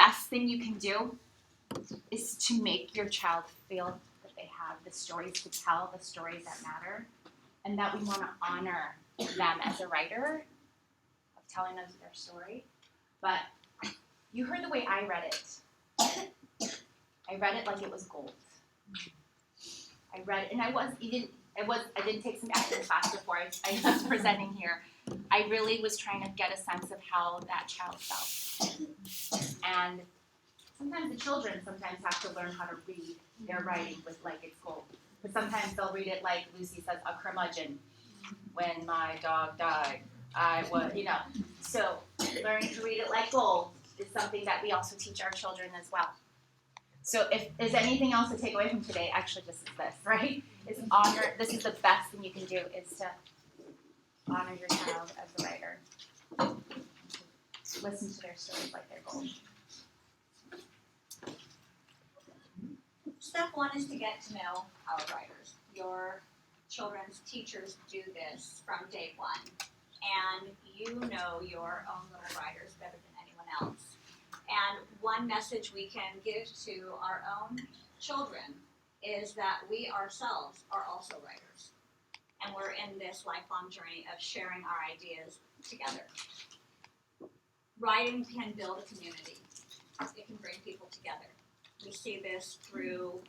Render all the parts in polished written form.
best thing you can do is to make your child feel that they have the stories to tell, the stories that matter, and that we want to honor them as a writer of telling us their story. But you heard the way I read it. I read it like it was gold. I read it, and I didn't take some acting class before I was presenting here. I really was trying to get a sense of how that child felt. And sometimes the children have to learn how to read their writing with like it's gold. But sometimes they'll read it like Lucy says, a curmudgeon. When my dog died, I was, So learning to read it like gold is something that we also teach our children as well. So if there's anything else to take away from today, actually this is this, right? Is honor, this is the best thing you can do, is to honor your child as a writer. Listen to their stories like they're gold. Step one is to get to know our writers. Your children's teachers do this from day one, and you know your own little writers better than anyone else. And one message we can give to our own children is that we ourselves are also writers, and we're in this lifelong journey of sharing our ideas together. Writing can build a community. It can bring people together. We see this through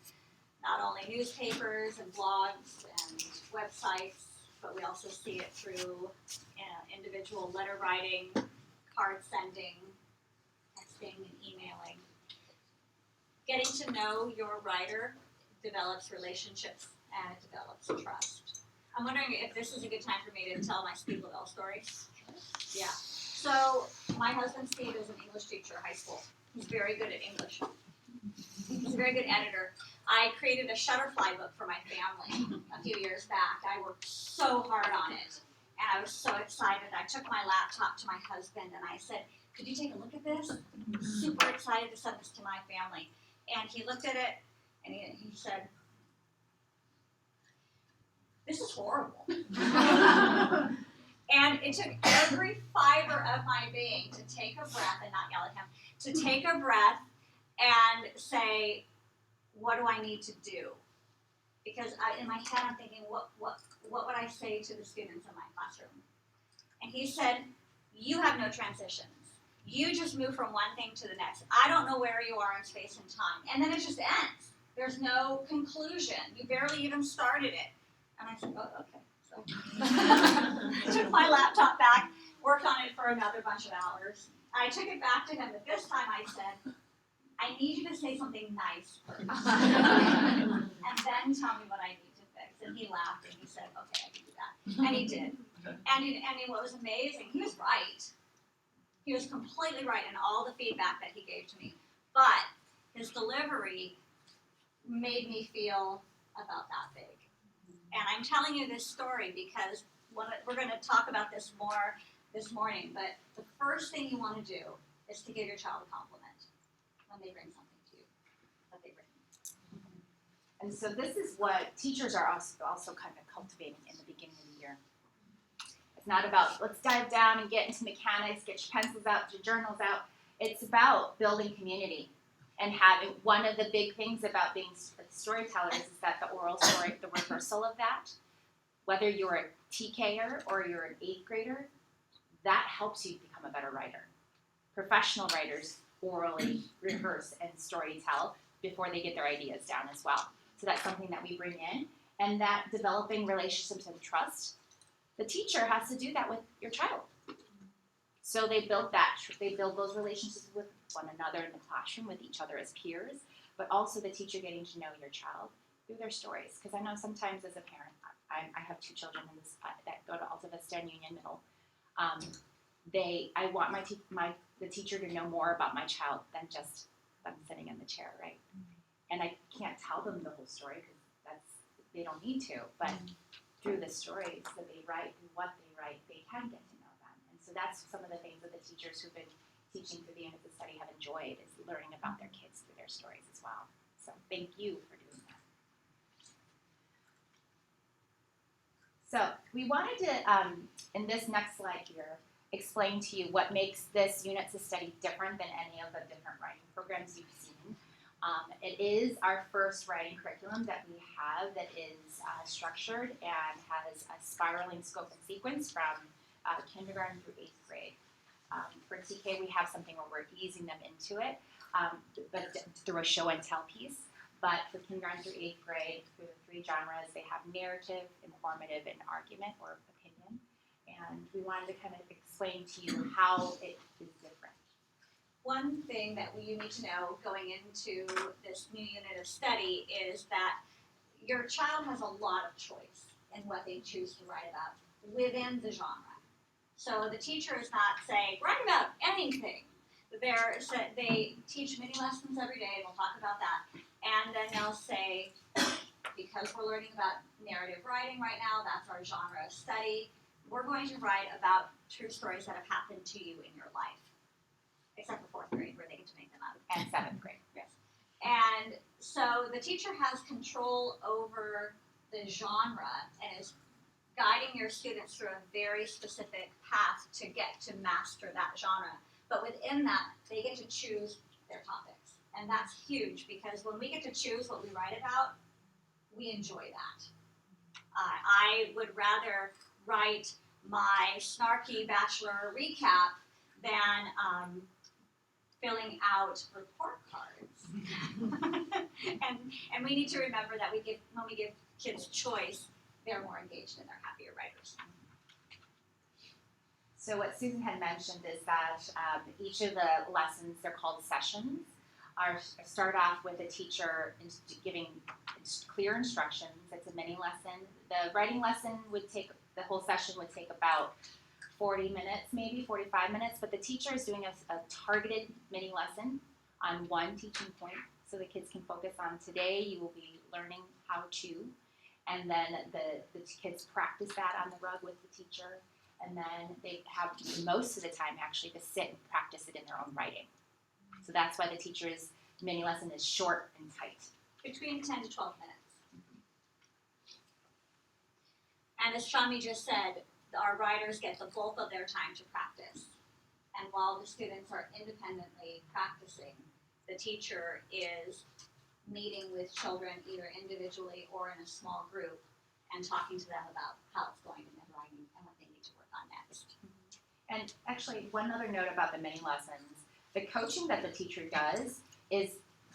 not only newspapers and blogs and websites, but we also see it through individual letter writing, card sending, texting, and emailing. Getting to know your writer develops relationships and it develops trust. I'm wondering if this is a good time for me to tell my Speed Lavelle story. Yeah. So my husband Steve is an English teacher at high school. He's very good at English. He's a very good editor. I created a Shutterfly book for my family a few years back. I worked so hard on it, and I was so excited. I took my laptop to my husband, and I said, could you take a look at this? I'm super excited to send this to my family. And he looked at it, and he said, this is horrible. And it took every fiber of my being to take a breath, and not yell at him, to take a breath and say, what do I need to do? Because in my head I'm thinking, what would I say to the students in my classroom? And he said, you have no transitions. You just move from one thing to the next. I don't know where you are in space and time. And then it just ends. There's no conclusion. You barely even started it. And I said, oh, okay. So I took my laptop back, worked on it for another bunch of hours. I took it back to him, but this time I said, I need you to say something nice first. And then tell me what I need to fix. And he laughed and he said, okay, I can do that. And he did. And what was amazing, he was right. He was completely right in all the feedback that he gave to me. But his delivery made me feel about that big. And I'm telling you this story because we're going to talk about this more this morning. But the first thing you want to do is to give your child a compliment when they bring something to you that they've written. And so this is what teachers are also kind of cultivating in the beginning of the year. It's not about, let's dive down and get into mechanics, get your pencils out, your journals out. It's about building community and having, one of the big things about being storytellers is that the oral story, the rehearsal of that, whether you're a TKer or you're an 8th grader, that helps you become a better writer. Professional writers orally rehearse and story tell before they get their ideas down as well. So that's something that we bring in, and that developing relationships and trust, the teacher has to do that with your child. So they build those relationships with one another in the classroom, with each other as peers, but also the teacher getting to know your child through their stories. Because I know sometimes as a parent, I have 2 children in this, that go to Alta Vista and Union Middle. I want the teacher to know more about my child than just them sitting in the chair, right? And I can't tell them the whole story because they don't need to. But through the stories that they write and what they write, they can get to know them. And so that's some of the things that the teachers who've been teaching through the end of the study have enjoyed, is learning about their kids through their stories as well. So thank you for doing that. So we wanted to, in this next slide here, explain to you what makes this units of study different than any of the different writing programs you've seen. It is our first writing curriculum that we have that is structured and has a spiraling scope and sequence from kindergarten through 8th grade. For TK, we have something where we're easing them into it, but through a show and tell piece. But for kindergarten through 8th grade, through the 3 genres, they have narrative, informative, and argument or opinion. And we wanted to kind of explain to you how it is different. One thing that you need to know going into this new unit of study is that your child has a lot of choice in what they choose to write about within the genre. So the teacher is not saying, write about anything. They teach mini lessons every day, and we'll talk about that. And then they'll say, because we're learning about narrative writing right now, that's our genre of study, we're going to write about true stories that have happened to you in your life. Except for 4th grade, where they get to make them up. And 7th grade. Yes. And so the teacher has control over the genre and is guiding your students through a very specific path to get to master that genre. But within that, they get to choose their topics. And that's huge, because when we get to choose what we write about, we enjoy that. I would rather write my snarky bachelor recap than filling out report cards. and we need to remember that when we give kids choice, they're more engaged and they're happier writers. So what Susan had mentioned is that each of the lessons, they're called sessions, start off with a teacher giving clear instructions. It's a mini lesson. The writing lesson the whole session would take about 40 minutes, maybe 45 minutes, but the teacher is doing a targeted mini lesson on one teaching point, so the kids can focus on today you will be learning how to, and then the kids practice that on the rug with the teacher, and then they have most of the time actually to sit and practice it in their own writing. So that's why the teacher's mini lesson is short and tight. Between 10 to 12 minutes. And as Shami just said, our writers get the bulk of their time to practice. And while the students are independently practicing, the teacher is meeting with children either individually or in a small group and talking to them about how it's going in their writing and what they need to work on next. And actually, one other note about the mini lessons, the coaching that the teacher does is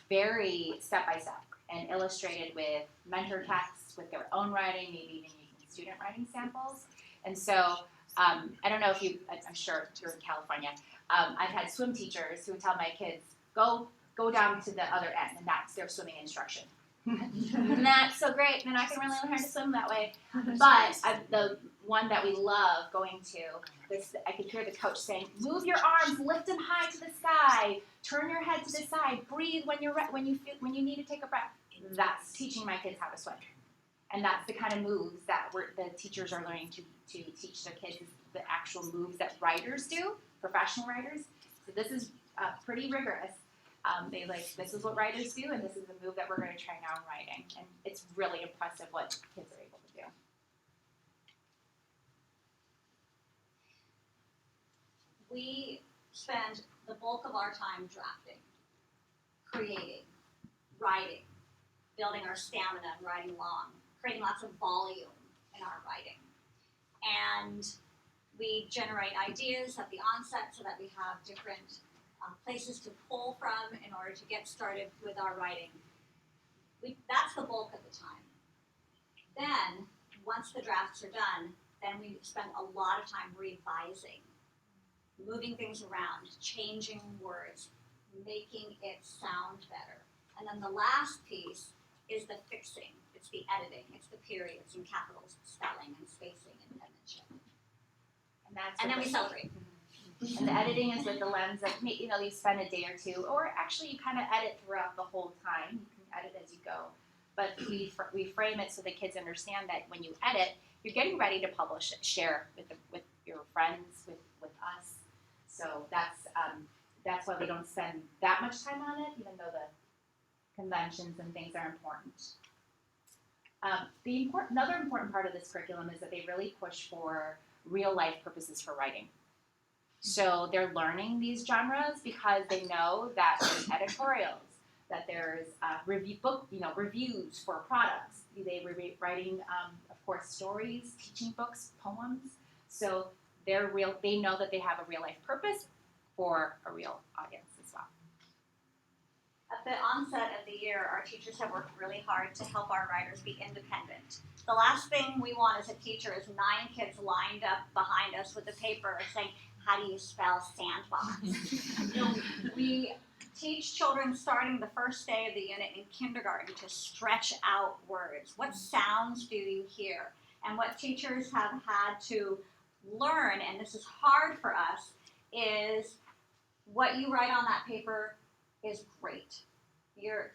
very step-by-step and illustrated with mentor texts, with their own writing, maybe even using student writing samples. And so, I don't know if I'm sure you're in California, I've had swim teachers who would tell my kids, go down to the other end, and that's their swimming instruction. And that's so great, and I can really learn how to swim that way. But the one that we love going to, I could hear the coach saying, move your arms, lift them high to the sky, turn your head to the side, breathe when you need to take a breath. That's teaching my kids how to swim. And that's the kind of moves that the teachers are learning to teach their kids, the actual moves that writers do, professional writers. So this is pretty rigorous. This is what writers do, and this is the move that we're going to train on writing. And it's really impressive what kids are able to do. We spend the bulk of our time drafting, creating, writing, building our stamina and writing long, creating lots of volume in our writing. And we generate ideas at the onset so that we have different places to pull from in order to get started with our writing. That's the bulk of the time. Then, once the drafts are done, then we spend a lot of time revising, moving things around, changing words, making it sound better. And then the last piece is the fixing. It's the editing. It's the periods and capitals, spelling and spacing and penmanship. And then we celebrate. And the editing is with the lens of, you spend a day or two, or actually you kind of edit throughout the whole time. You can edit as you go. But we frame it so the kids understand that when you edit, you're getting ready to publish it, share with your friends, with us. So that's why we don't spend that much time on it, even though the conventions and things are important. Another important part of this curriculum is that they really push for real life purposes for writing. So they're learning these genres because they know that there's editorials, that there's reviews for products. They were writing, of course, stories, teaching books, poems. So they know that they have a real life purpose for a real audience as well. At the onset of the year, our teachers have worked really hard to help our writers be independent. The last thing we want as a teacher is 9 kids lined up behind us with a paper saying, how do you spell sandbox? We teach children starting the first day of the unit in kindergarten to stretch out words. What sounds do you hear? And what teachers have had to learn, and this is hard for us, is what you write on that paper is great.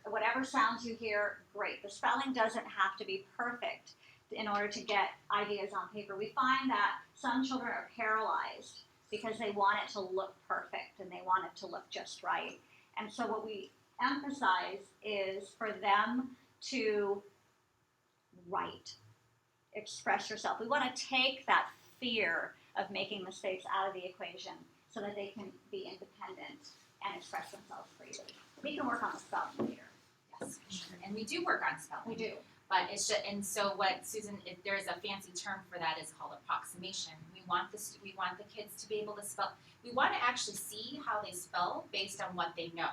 Whatever sounds you hear, great. The spelling doesn't have to be perfect in order to get ideas on paper. We find that some children are paralyzed because they want it to look perfect and they want it to look just right. And so what we emphasize is for them to write, express yourself. We want to take that fear of making mistakes out of the equation so that they can be independent and express themselves freely. We can work on the spelling later. Yes, for sure. And we do work on spelling. We do. But it's just, and so what Susan, there's a fancy term for that, is called approximation. We want the kids to be able to spell. We want to actually see how they spell based on what they know,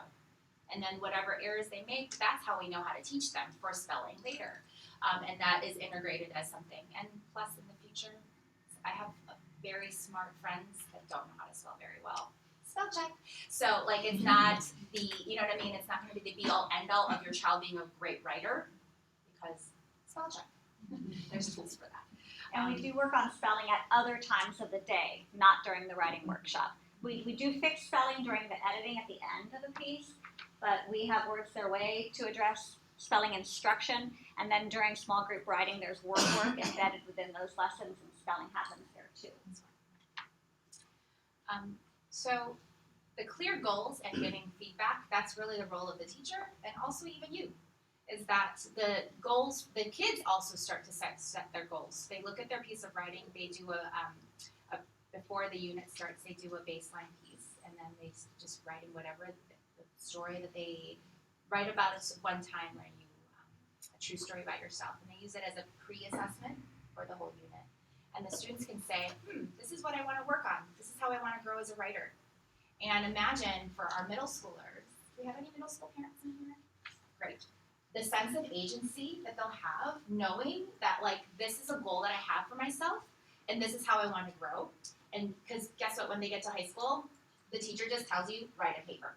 and then whatever errors they make, that's how we know how to teach them for spelling later, and that is integrated as something. And plus, in the future, I have very smart friends that don't know how to spell very well. Spell check. So like, it's not the, you know what I mean? It's not going to be the be all end all of your child being a great writer. Because spell check. There's tools for that. And we do work on spelling at other times of the day, not during the writing workshop. We do fix spelling during the editing at the end of the piece, but we have words their way to address spelling instruction, and then during small group writing, there's word work embedded within those lessons, and spelling happens there too. So the clear goals and giving feedback, that's really the role of the teacher, and also even you. Is that the goals, the kids also start to set their goals. They look at their piece of writing, they do before the unit starts, they do a baseline piece, and then they just writing whatever the story that they write about it one time, where you, a true story about yourself, and they use it as a pre-assessment for the whole unit. And the students can say, this is what I want to work on, this is how I want to grow as a writer. And imagine for our middle schoolers, do we have any middle school parents in here? Great. The sense of agency that they'll have, knowing that, like, this is a goal that I have for myself, and this is how I want to grow. And because guess what, when they get to high school, the teacher just tells you, write a paper.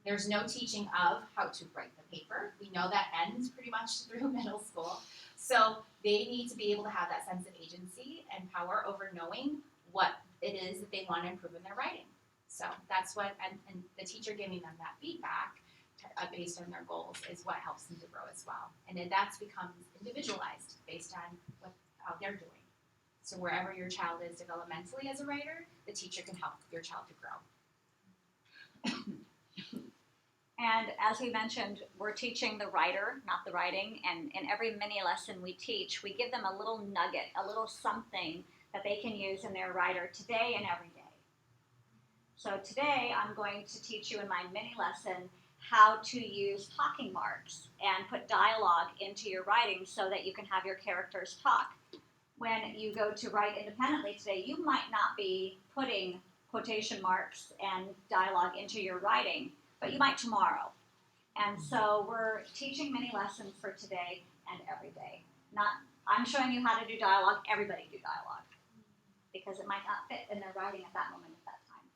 There's no teaching of how to write the paper. We know that ends pretty much through middle school. So they need to be able to have that sense of agency and power over knowing what it is that they want to improve in their writing. So that's what, and the teacher giving them that feedback based on their goals is what helps them to grow as well. And then that becomes individualized based on how they're doing. So wherever your child is developmentally as a writer, the teacher can help your child to grow. And as we mentioned, we're teaching the writer, not the writing, and in every mini lesson we teach, we give them a little nugget, a little something that they can use in their writer today and every day. So today I'm going to teach you in my mini lesson how to use talking marks and put dialogue into your writing so that you can have your characters talk. When you go to write independently today, you might not be putting quotation marks and dialogue into your writing, but you might tomorrow. And so we're teaching mini lessons for today and every day. I'm showing you how to do dialogue, everybody do dialogue, because it might not fit in their writing at that moment at that time.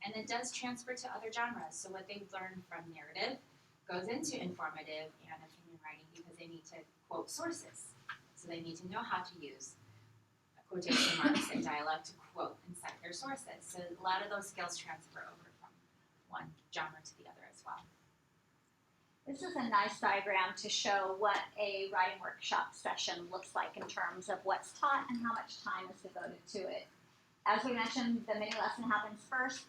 And it does transfer to other genres. So what they've learned from narrative goes into informative and opinion writing because they need to quote sources. So they need to know how to use quotation marks and dialogue to quote and cite their sources. So a lot of those skills transfer over from one genre to the other as well. This is a nice diagram to show what a writing workshop session looks like in terms of what's taught and how much time is devoted to it. As we mentioned, the mini lesson happens first.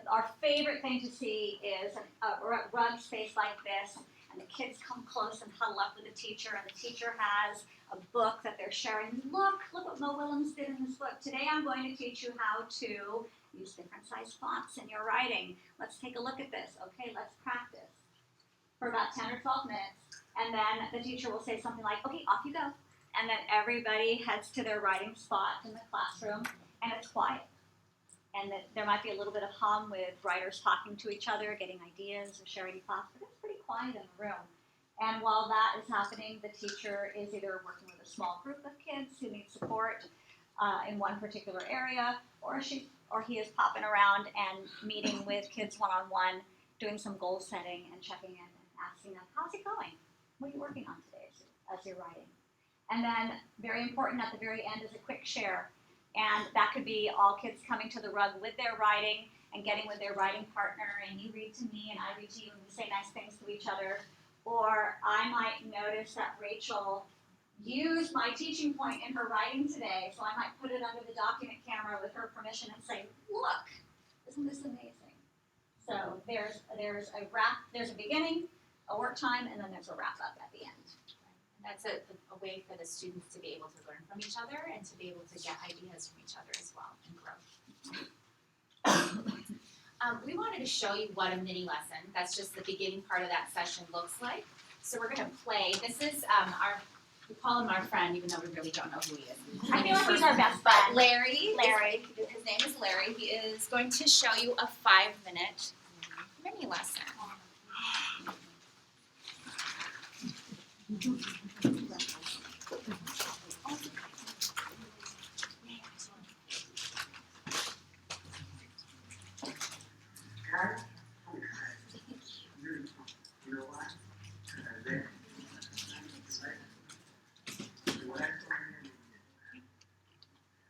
Our favorite thing to see is a rug space like this, and the kids come close and huddle up with the teacher, and the teacher has a book that they're sharing. Look what Mo Willems did in this book. Today I'm going to teach you how to Use different size fonts in your writing. Let's take a look at this. Okay, let's practice for about 10 or 12 minutes. And then the teacher will say something like, okay, off you go. And then everybody heads to their writing spot in the classroom, and it's quiet. And there might be a little bit of hum with writers talking to each other, getting ideas, or sharing thoughts, but it's pretty quiet in the room. And while that is happening, the teacher is either working with a small group of kids who need support in one particular area, or he is popping around and meeting with kids one-on-one, doing some goal setting and checking in and asking them, how's it going? What are you working on today as you're writing? And then, very important, at the very end is a quick share. And that could be all kids coming to the rug with their writing and getting with their writing partner, and you read to me and I read to you and we say nice things to each other. Or I might notice that Rachel used my teaching point in her writing today, so I might put it under the document camera with her permission and say, look, isn't this amazing? So there's a beginning, a work time, and then there's a wrap up at the end. And that's a way for the students to be able to learn from each other and to be able to get ideas from each other as well and grow. We wanted to show you what a mini lesson, that's just the beginning part of that session, looks like. So we're going to play. This is we call him our friend, even though we really don't know who he is. I feel like he's our best But friend. Larry, his name is Larry. He is going to show you a 5-minute mini lesson. You know why?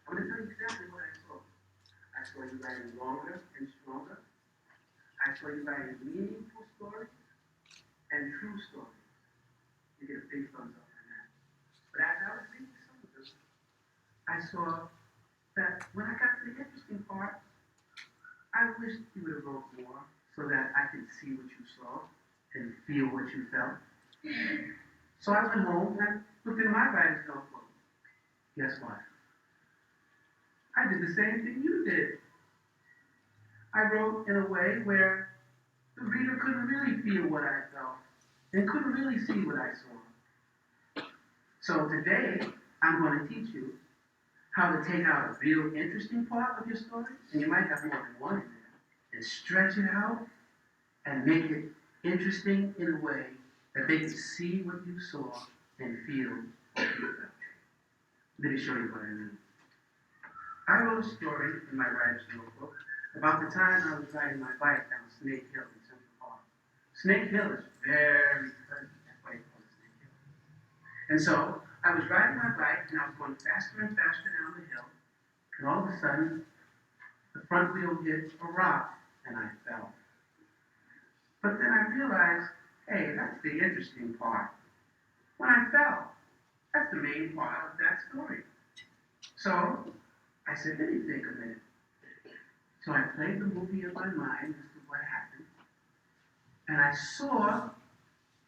I'm going to tell you exactly what I saw. I saw you writing longer and stronger. I saw you writing meaningful stories and true stories. You get a big thumbs up on that. But as I was reading some of them, I saw that when I got to the interesting part, I wished you would have wrote more so that I could see what you saw and feel what you felt. So I went home and I looked in my writer's notebook. Guess what? I did the same thing you did. I wrote in a way where the reader couldn't really feel what I felt and couldn't really see what I saw. So today, I'm going to teach you how to take out a real interesting part of your story, and you might have more than one in there, and stretch it out and make it interesting in a way that they can see what you saw and feel what you felt. Let me show you what I mean. I wrote a story in my writer's notebook about the time I was riding my bike down Snake Hill in Central Park. Snake Hill is very curvy, that's why they call it Snake Hill. And so, I was riding my bike and I was going faster and faster down the hill, and all of a sudden, the front wheel hit a rock and I fell. But then I realized, hey, that's the interesting part. When I fell, that's the main part of that story. So, I said, let me think a minute. So I played the movie in my mind as to what happened, and I saw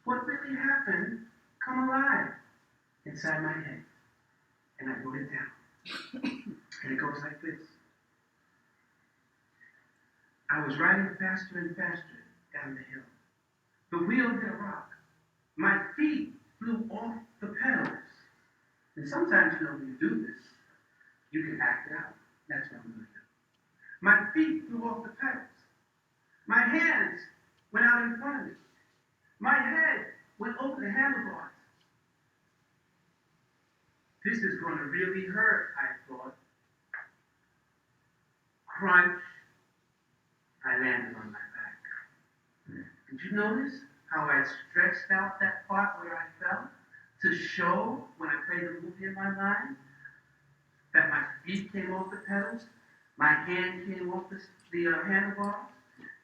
what really happened come alive inside my head. And I wrote it down. And it goes like this. I was riding faster and faster down the hill. The wheel hit a rock. My feet flew off the pedals. And sometimes, when you do this, you can act it out. That's what I'm going to do. My feet flew off the pedals. My hands went out in front of me. My head went over the handlebars. This is going to really hurt, I thought. Crunch. I landed on my back. Did you notice how I stretched out that part where I fell to show, when I played the movie in my mind, that my feet came off the pedals, my hand came off the handlebars,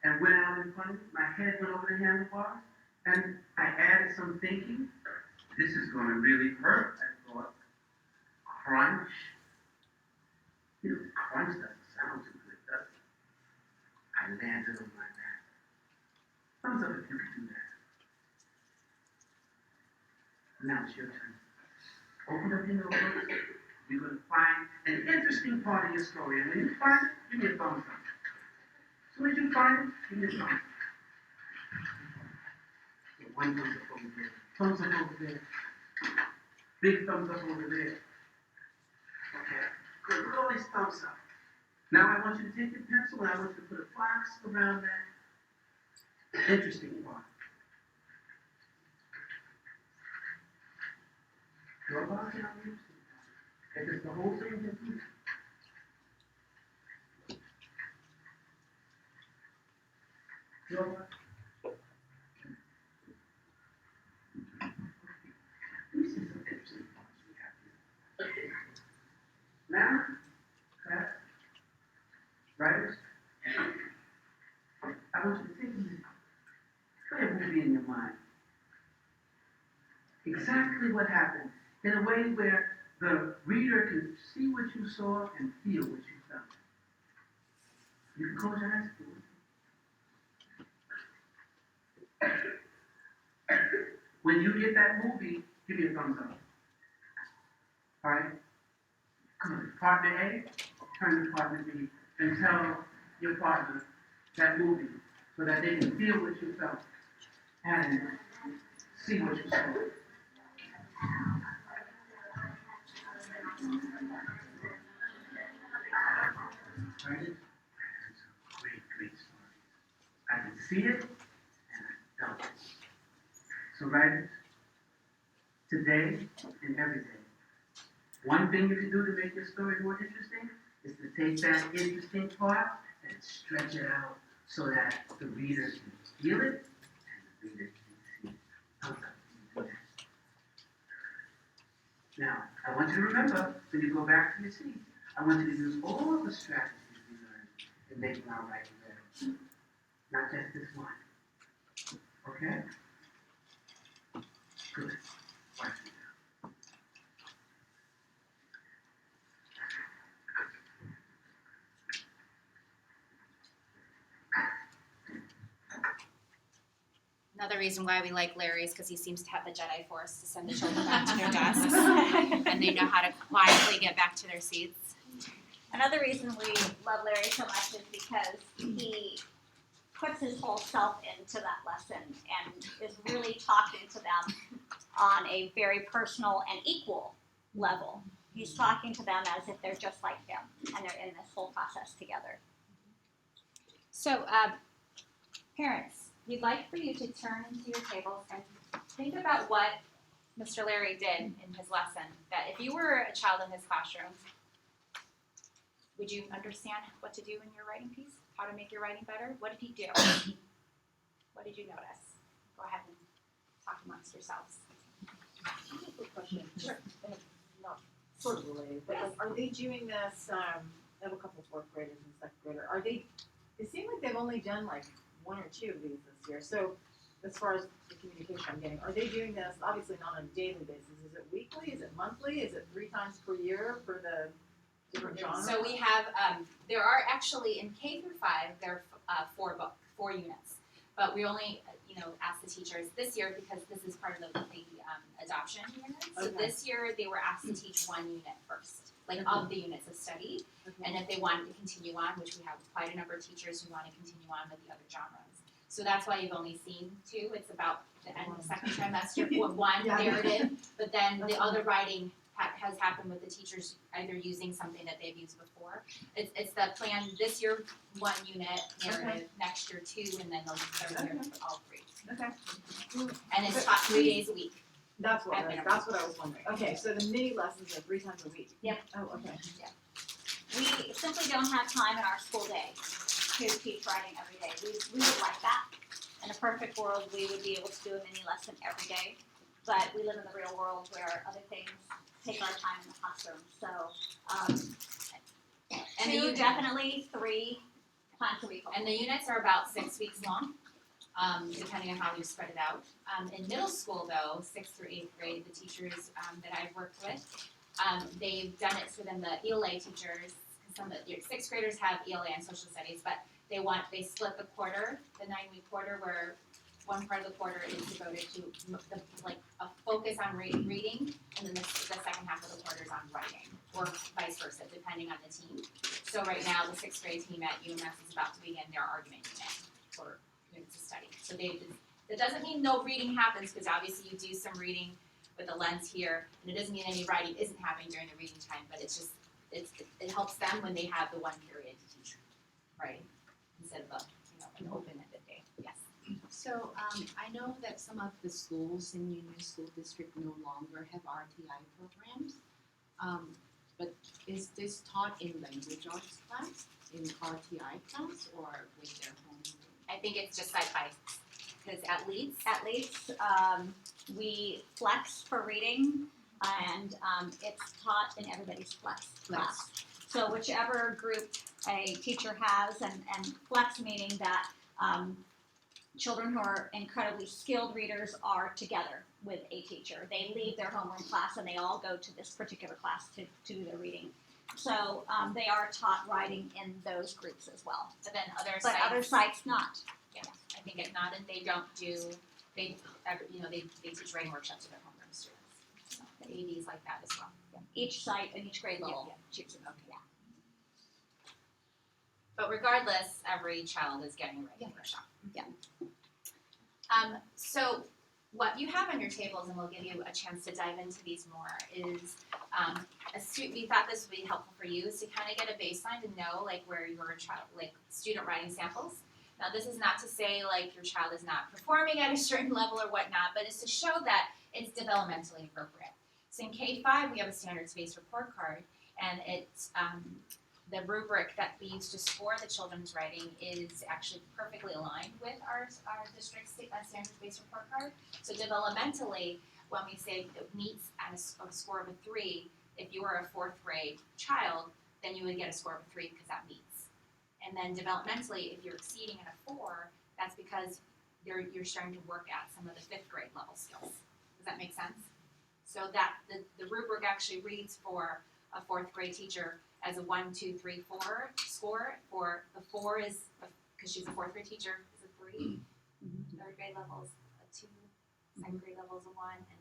and went out in front of me. My head went over the handlebars, and I added some thinking. This is going to really hurt, I thought. Crunch. Crunch doesn't sound too good, does it? I landed on my back. Thumbs up if you can do that. Now it's your turn. Open up your notebook. You're going to find an interesting part of your story, and when you find it, give me a thumbs up. soon as you find it, give me a thumbs up. Yeah, one thumbs up over there. Thumbs up over there. Big thumbs up over there. Okay, good. Look at all these thumbs up. Now I want you to take your pencil and I want you to put a box around that interesting part. Your box around the interesting part. If it's the whole thing, then do it. Your box. Let me see some interesting parts we have here. Now, class, writers, I want you to think of this. Play a movie in your mind. Exactly what happened in a way where the reader can see what you saw and feel what you felt. You can close your eyes if you want. When you get that movie, give me a thumbs up. All right? Good. Partner A, turn to partner B and tell your partner that movie so that they can feel what you felt and see what you saw. Right? It's a great, great story. I can see it and I felt it. So writers, today and every day, one thing you can do to make your story more interesting is to take that interesting part and stretch it out so that the reader can feel it and the reader can see it. Thumbs up. You can do that. Now, I want you to remember, when you go back to your seat, I want you to use all the strategies we learned in making our writing better. Not just this one. Okay? Good. Watch me now. Another reason why we like Larry is because he seems to have the Jedi Force to send the children back to their desks, and they know how to quietly get back to their seats. Another reason we love Larry so much is because he puts his whole self into that lesson and is really talking to them on a very personal and equal level. He's talking to them as if they're just like him and they're in this whole process together. So, parents, we'd like for you to turn into your tables and think about what Mr. Larry did in his lesson. That if you were a child in his classroom, would you understand what to do in your writing piece? How to make your writing better? What did he do? What did you notice? Go ahead and talk amongst yourselves. I have a quick question. Sure. Not sort of related, but like, are they doing this? I have a couple of fourth graders and second grader. Are they? It seems like they've only done like one or two of these this year. So, as far as the communication I'm getting, are they doing this? Obviously not on a daily basis. Is it weekly? Is it monthly? Is it 3 times per year for the different genres? So we have, there are actually in K through 5, there are 4 units. But we only, ask the teachers this year because this is part of the adoption unit. So Okay. this year they were asked to teach 1 unit first, like Okay. of the units of study. Okay. And if they wanted to continue on, which we have quite a number of teachers who want to continue on with the other genres. So that's why you've only seen 2. It's about the end of the second trimester, or 1 Yeah. narrative. But then the Okay. other writing has happened with the teachers either using something that they've used before. It's the plan this year, 1 unit narrative, next year 2, and then the third year Okay. for all 3. Okay. And it's taught 3 days a week. That's what At I was, minimum. that's what I was wondering. Okay, so the mini lessons are 3 times a week. Yep. Oh, okay. We simply don't have time in our school day to teach writing every day. We would like that. In a perfect world, we would be able to do a mini lesson every day. But we live in the real world where other things take our time in the classroom. So, And the 2, unit- definitely 3 times a week. And the units are about 6 weeks long, depending on how you spread it out. In middle school though, 6th through 8th grade, the teachers that I've worked with, they've done it for them, the ELA teachers, some of your 6th graders have ELA and social studies, but they split the quarter, the 9-week quarter, where one part of the quarter is devoted to a focus on reading, and then the second half of the quarter is on writing. or vice versa, depending on the team. So right now, the 6th grade team at UMS is about to begin their argument unit for units of study. So that doesn't mean no reading happens, because obviously you do some reading with a lens here, and it doesn't mean any writing isn't happening during the reading time, but it's just, it helps them when they have the one period to teach writing, instead of an open-ended day. Yes. So I know that some of the schools in Union School District no longer have RTI programs, but is this taught in language arts class, in RTI class, or with their home? I think it's just like because at least At least we flex for reading, and it's taught in everybody's flex class. So whichever group a teacher has, and flex meaning that children who are incredibly skilled readers are together with a teacher. They leave their homeroom class and they all go to this particular class to do their reading. So they are taught writing in those groups as well. but then other But sites, other sites not. I think it's not, and they don't do they teach writing workshops to their homeroom students. So the ADs like that as well. Each site and each grade level Yeah. chooses. Okay. But regardless, every child is getting a writing workshop. Yeah. So what you have on your tables, and we'll give you a chance to dive into these more, is we thought this would be helpful for you, is to kind of get a baseline to know like where your child, like student writing samples. Now this is not to say like your child is not performing at a certain level or whatnot, but it's to show that it's developmentally appropriate. So in K-5 we have a standards-based report card, and it's the rubric that we use to score the children's writing is actually perfectly aligned with our district's standards-based report card. So developmentally, when we say it meets at a score of a 3, if you were a 4th grade child, then you would get a score of a 3 because that meets. And then developmentally, if you're exceeding at a 4, that's because you're starting to work at some of the 5th grade level skills. Does that make sense? So that the rubric actually reads for a 4th grade teacher as a 1, 2, 3, 4 score. For the 4 is, because she's a 4th grade teacher, is a 3. 3rd grade level is a 2. 2nd grade level is a 1, and then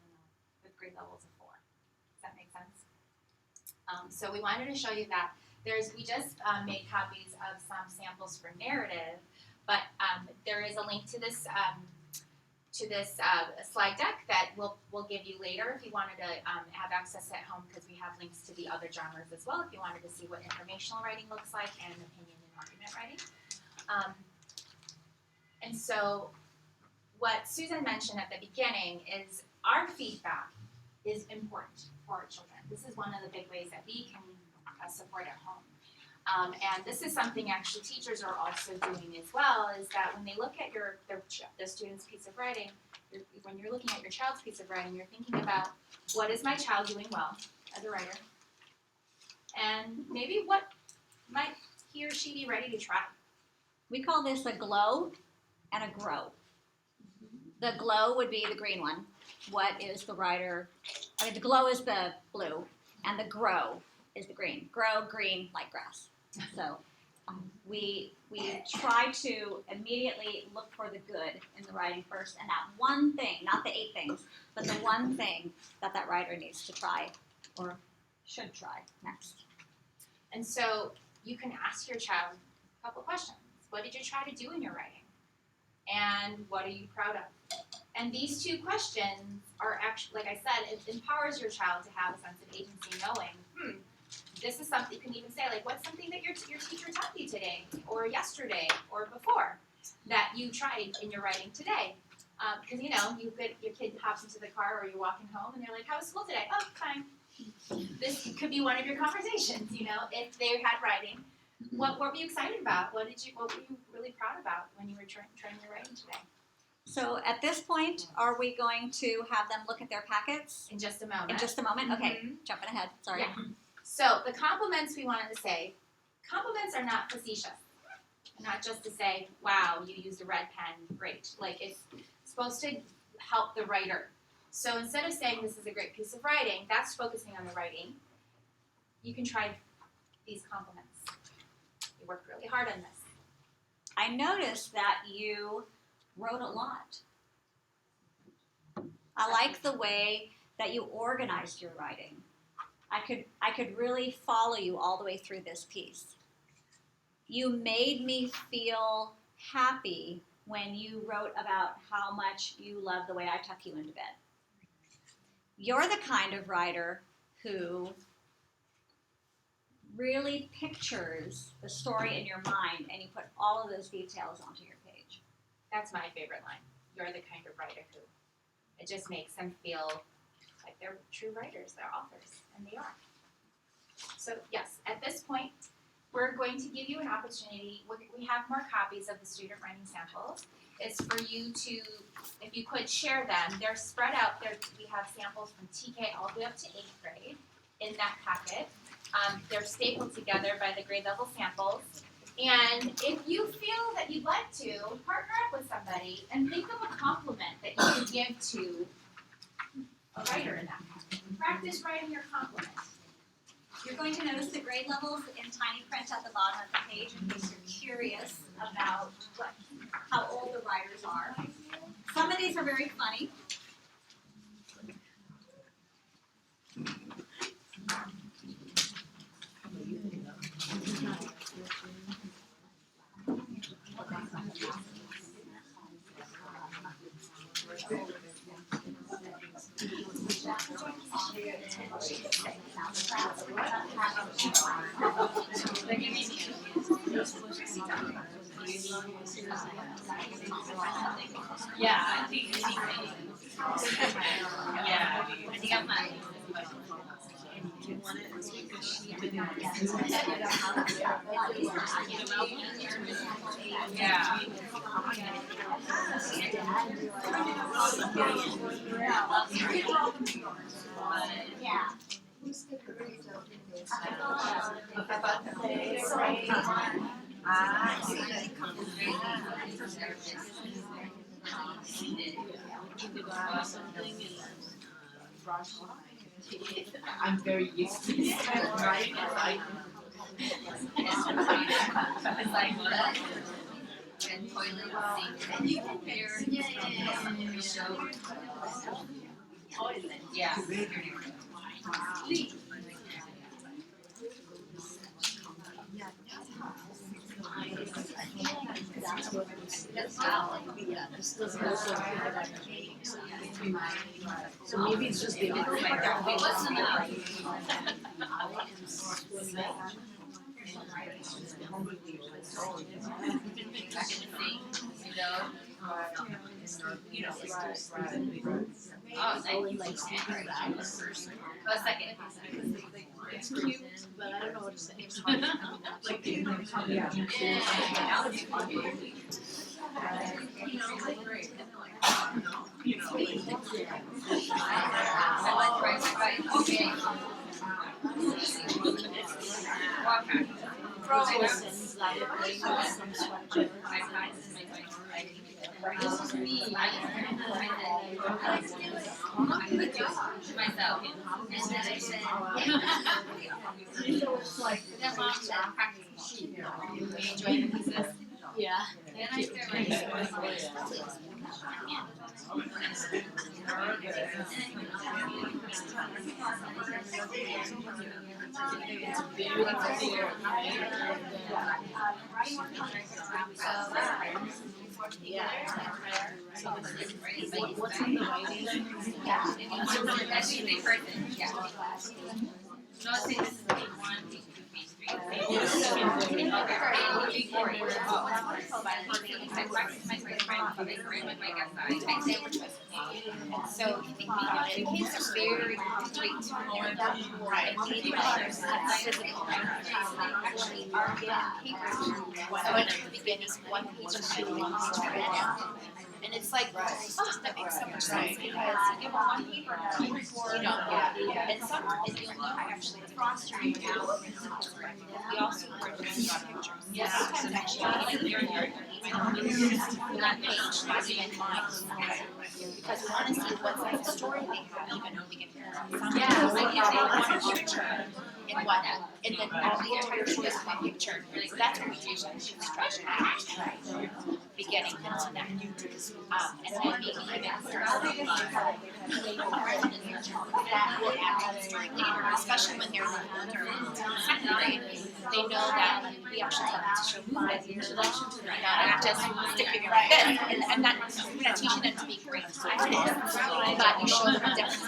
the 5th grade level is a 4. Does that make sense? So we wanted to show you that. We just made copies of some samples for narrative, but there is a link to this slide deck that we'll give you later if you wanted to have access at home, because we have links to the other genres as well if you wanted to see what informational writing looks like and opinion and argument writing. And so what Susan mentioned at the beginning is our feedback is important for our children. This is one of the big ways that we can support at home. And this is something actually teachers are also doing as well, is that when they look at the student's piece of writing, when you're looking at your child's piece of writing, you're thinking about, what is my child doing well as a writer? And maybe what might he or she be ready to try? We call this a glow and a grow. The glow would be the green one. What is the writer? The glow is the blue, and the grow is the green. Grow, green, like grass. So we try to immediately look for the good in the writing first, and that one thing, not the 8 things, but the one thing that writer needs to try or should try next. And so you can ask your child a couple questions. What did you try to do in your writing? And what are you proud of? And these 2 questions are actually, like I said, it empowers your child to have a sense of agency, knowing, this is something. You can even say, like, what's something that your teacher taught you today, or yesterday, or before, that you tried in your writing today? Because your kid hops into the car, or you're walking home, and they're like, "How was school today?" "Oh, fine." This could be one of your conversations. If they had writing, what were you excited about? What were you really proud about when you were trying your writing today? So at this point, are we going to have them look at their packets In just a moment. in just a moment? Okay, jumping ahead, sorry. Yeah. So the compliments we wanted to say, compliments are not facetious. Not just to say, wow, you used a red pen, great. Like, it's supposed to help the writer. So instead of saying this is a great piece of writing, that's focusing on the writing. You can try these compliments. You worked really hard on this. I noticed that you wrote a lot. I like the way that you organized your writing. I could really follow you all the way through this piece. You made me feel happy when you wrote about how much you love the way I tuck you into bed. You're the kind of writer who really pictures the story in your mind and you put all of those details onto your page. That's my favorite line. You're the kind of writer who. It just makes them feel like they're true writers, they're authors, and they are. So yes, at this point, we're going to give you an opportunity. We have more copies of the student writing samples. It's for you to, if you could share them. They're spread out there. We have samples from TK all the way up to 8th grade in that packet. They're stapled together by the grade level samples. And if you feel that you'd like to, partner up with somebody and think of a compliment that you could give to a writer in that packet. Practice writing your compliment. You're going to notice the grade levels in tiny print at the bottom of the page in case you're curious about how old the writers are. Some of these are very funny. Yeah, I think I'm fine. Yeah. Yeah. I'm very used to this, right? It's like what? And toilet seat. And you can hear. Yeah. So maybe it's just the What's the number? Oh, second. It's cute, but I don't know what to say. Right. Okay. Walk back. This is me. Good job to myself. And then I said, then mom said, practice. You enjoy the pieces? Yeah. Then I started. What's in the writing? Yeah. That's usually person. Yeah. No, say this is page 1, page 2, page 3. So the kids are very great to learn about and maybe writers physical writers. They actually are getting papers. So at the beginning, 1 page is really long to read. And it's like, oh, that makes so much sense because you give them 1 paper and some, and you'll know actually across your out. We also encourage them to draw pictures. Yes, sometimes actually even that page, not even mine. Because we want to see what type of story they have, even though we get sometimes like if they want a picture in one, and then the entire choice of one picture, that's what we do. So we treasure beginning working on that. And then maybe even that will add later, especially when they're older, second grade. They know that we actually tell them to show movement, not just stick figure like this. And that we're not teaching them to be great scientists, but you show them a difference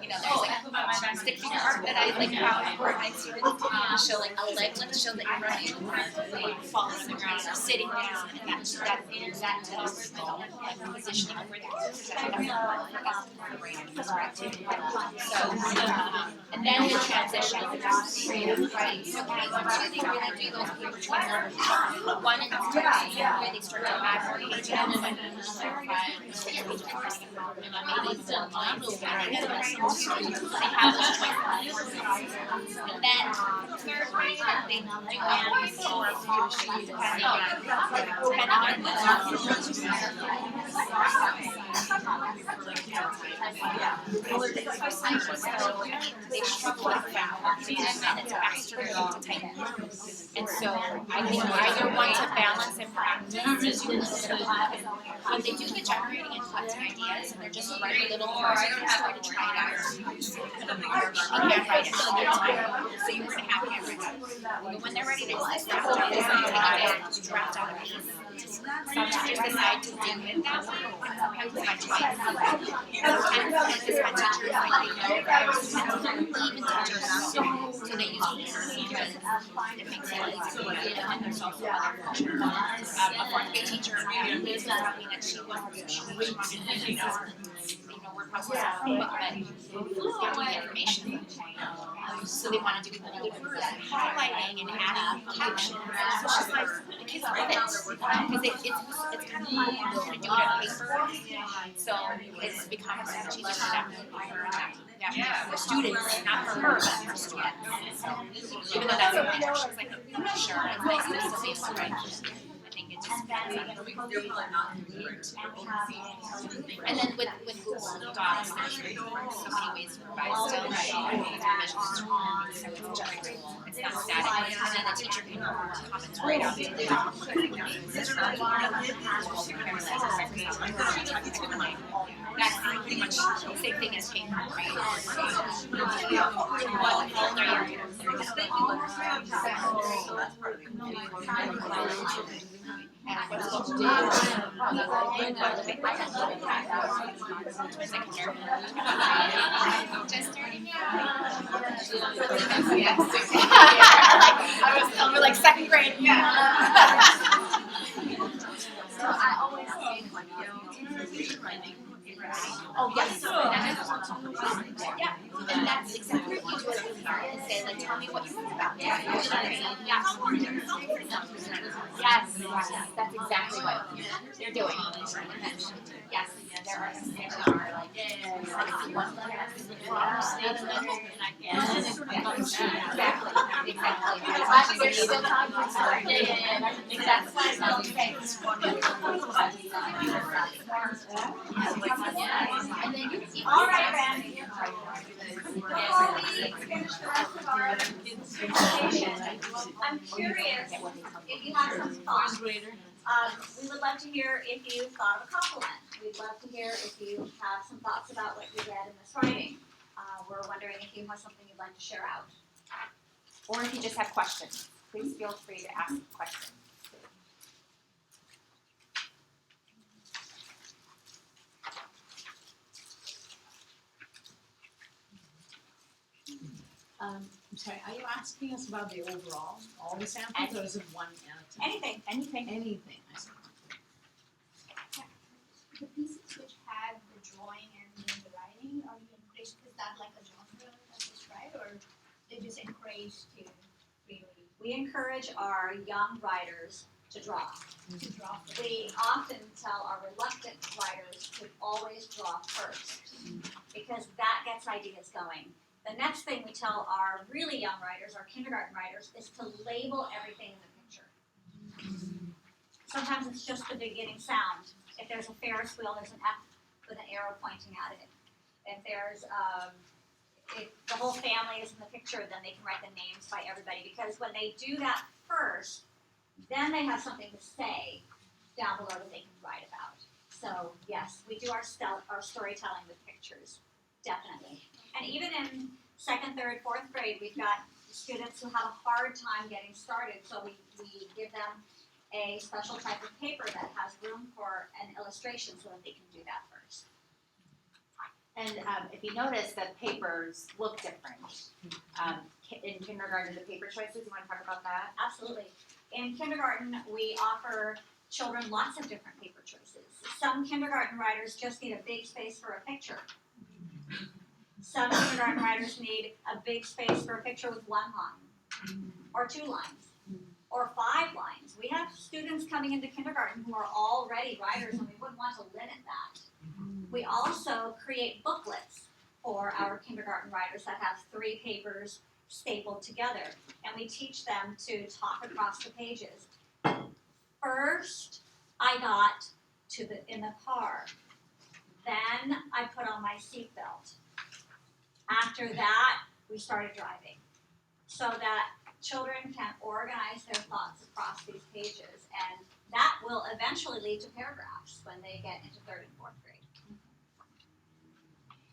in there's like a stick figure art that I like how for my students show like a leg lift, show that you're running, falling on the ground, or sitting down, and that tells positioning for and then the transition right. So they really do those between 1 and 3 where they start to add more pages and maybe they have those choices. And then third grade they do animals or depending on they struggle with that and it's faster to tighten. And so I think either one to balance and practice to do a little bit of they do the generating and collecting ideas and they're just writing little to try it out. You can't write it, so you weren't happy every time. But when they're ready to test that, they draft out a piece. Some teachers decide to do it that way, and sometimes it's my choice. Sometimes it's my teachers, even teachers, so they use it because it makes it easier. And there's also other cultures. A fourth grade teacher told me that she wanted word processing, but giving information. So they want to do highlighting and adding captions. So she's like, the kids love it because it's kind of fun to do it on paper. So it's become a strategy for them for the students, not for her, but for the students. So even though that's a winner, she's like, sure, it's nice to still be a fun writer. I think it just and then with Google Docs, there's so many ways to provide stuff. It's not static. And then the teacher can comment right on that's pretty much the same thing as paper, right? What all are your just starting out. I was like second grade. Yeah. So I always say, oh yes. Yeah, and that's exactly what you do as a parent and say, like, tell me what you think about it. Yes, that's exactly what they're doing. Yes, there are some things that are like, exactly. There's still time for starting. That's why I love and then all right, Randy. Before we finish the rest of our presentation, I'm curious if you have some thoughts. We would love to hear if you thought of a compliment. We'd love to hear if you have some thoughts about what you read in this writing. We're wondering if you have something you'd like to share out. Or if you just have questions, please feel free to ask questions. I'm sorry, are you asking us about the overall, all the samples, or is it one annotation? Anything. Anything, I see. The pieces which had the drawing and the writing, are you encouraged, is that like a genre that's described, or they just encouraged to really? We encourage our young writers to draw. To draw. We often tell our reluctant writers to always draw first, because that gets ideas going. The next thing we tell our really young writers, our kindergarten writers, is to label everything in the picture. Sometimes it's just the beginning sound. If there's a Ferris wheel, there's an F with an arrow pointing at it. If there's if the whole family is in the picture, then they can write the names by everybody. Because when they do that first, then they have something to say down below that they can write about. So yes, we do our storytelling with pictures, definitely. And even in second, third, fourth grade, we've got students who have a hard time getting started, so we give them a special type of paper that has room for an illustration so that they can do that first. And if you notice that papers look different, in kindergarten, the paper choices, you want to talk about that? Absolutely. In kindergarten, we offer children lots of different paper choices. Some kindergarten writers just need a big space for a picture. Some kindergarten writers need a big space for a picture with 1 line, or 2 lines, or 5 lines. We have students coming into kindergarten who are already writers, and we wouldn't want to limit that. We also create booklets for our kindergarten writers that have 3 papers stapled together, and we teach them to talk across the pages. First, I got in the car. Then I put on my seatbelt. After that, we started driving, so that children can organize their thoughts across these pages, and that will eventually lead to paragraphs when they get into 3rd and 4th grade.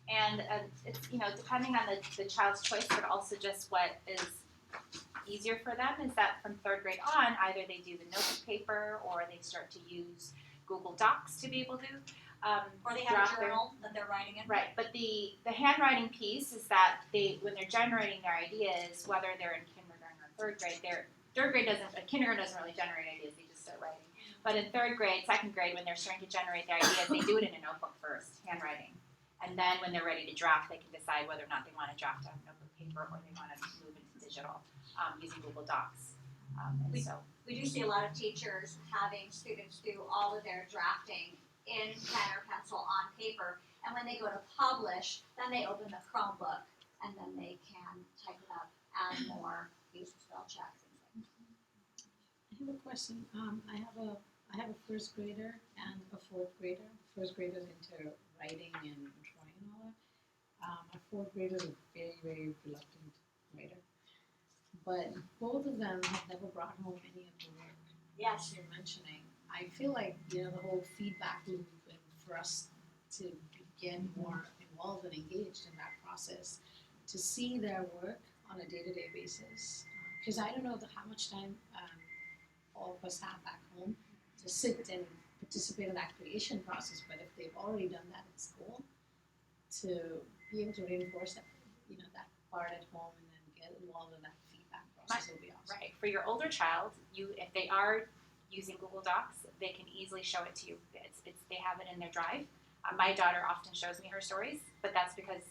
And it's, depending on the child's choice, but also just what is easier for them is that from 3rd grade on, either they do the notebook paper or they start to use Google Docs to be able to Or they have a journal that they're writing in. Right, but the handwriting piece is that when they're generating their ideas, whether they're in kindergarten or 3rd grade, kindergarten doesn't really generate ideas, they just start writing. But in 3rd grade, 2nd grade, when they're starting to generate their ideas, they do it in a notebook first, handwriting. And then when they're ready to draft, they can decide whether or not they want to draft on notebook paper or they want to move into digital using Google Docs. We do see a lot of teachers having students do all of their drafting in pen or pencil on paper, and when they go to publish, then they open the Chromebook and then they can type it up, add more, use the spell check, things like that. I have a question. I have a 1st grader and a 4th grader. 1st grader is into writing and drawing and all that. My 4th grader is a very, very reluctant writer. But both of them have never brought home any of the work Yes. you're mentioning. I feel like, the whole feedback loop, and for us to get more involved and engaged in that process, to see their work on a day-to-day basis. Because I don't know how much time all of us have back home to sit and participate in that creation process, but if they've already done that at school, to be able to reinforce that, that part at home and then get involved in that feedback process will be awesome. Right, for your older child, if they are using Google Docs, they can easily show it to you. They have it in their drive. My daughter often shows me her stories, but that's because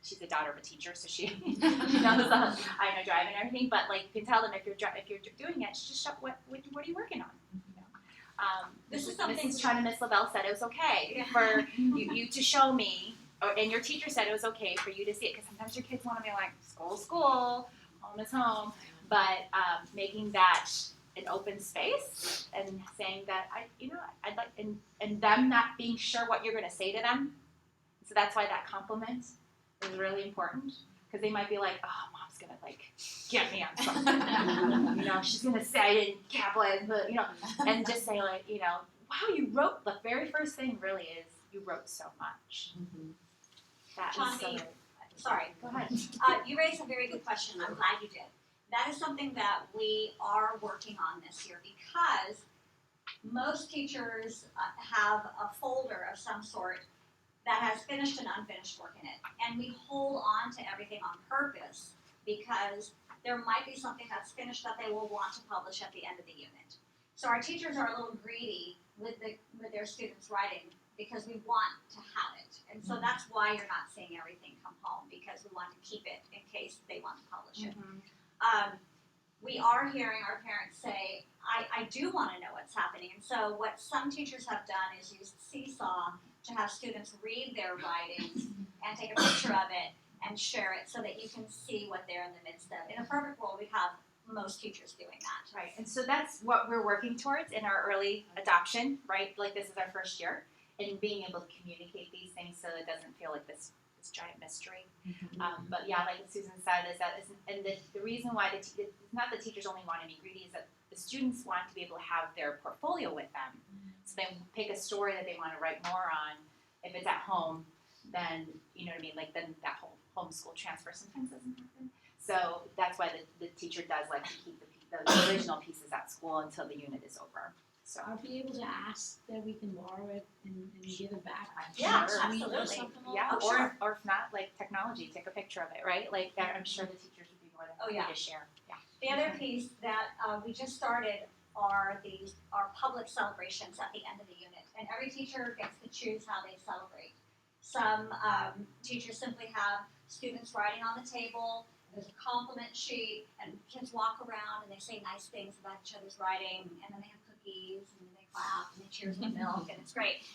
she's the daughter of a teacher, so she knows I know drive and everything. But you can tell them if you're doing it, just show what are you working on. This is something Mrs. Chun and Miss Lavelle said it was okay for you to show me, and your teacher said it was okay for you to see it, because sometimes your kids want to be like school, home is home, but making that an open space and saying that I'd like, and them not being sure what you're going to say to them. So that's why that compliment is really important, because they might be like, oh, mom's going to get me on something. She's going to say I didn't capitalize, but and just say wow, you wrote, the very first thing really is you wrote so much. Mm-hmm. That is so Chauncey, good. sorry. Go ahead. You raised a very good question. I'm glad you did. That is something that we are working on this year, because most teachers have a folder of some sort that has finished and unfinished work in it. And we hold on to everything on purpose because there might be something that's finished that they will want to publish at the end of the unit. So our teachers are a little greedy with their students' writing because we want to have it. And so that's why you're not seeing everything come home, because we want to keep it in case they want to publish it. We are hearing our parents say, I do want to know what's happening. And so what some teachers have done is used Seesaw to have students read their writings and take a picture of it and share it so that you can see what they're in the midst of. In a perfect world, we have most teachers doing that. Right, and so that's what we're working towards in our early adoption, right? This is our first year, and being able to communicate these things so it doesn't feel like this giant mystery. But yeah, like Susan said, the reason why it's not that teachers only want to be greedy, is that the students want to be able to have their portfolio with them. So they pick a story that they want to write more on. If it's at home, then, you know what I mean, like then that whole homeschool transfer sometimes doesn't happen. So that's why the teacher does like to keep the original pieces at school until the unit is over. So Are we able to ask that we can borrow it and give it back? Yeah, Sure. Next week or absolutely. something like yeah, Oh, or sure. or if not, like technology, take a picture of it, right? Like I'm sure the teachers would be more than Oh, happy yeah. to share. Yeah. The other piece that we just started are our public celebrations at the end of the unit, and every teacher gets to choose how they celebrate. Some teachers simply have students writing on the table. There's a compliment sheet, and kids walk around and they say nice things about each other's writing, and then they have cookies, and then they clap, and they cheers with milk, and it's great.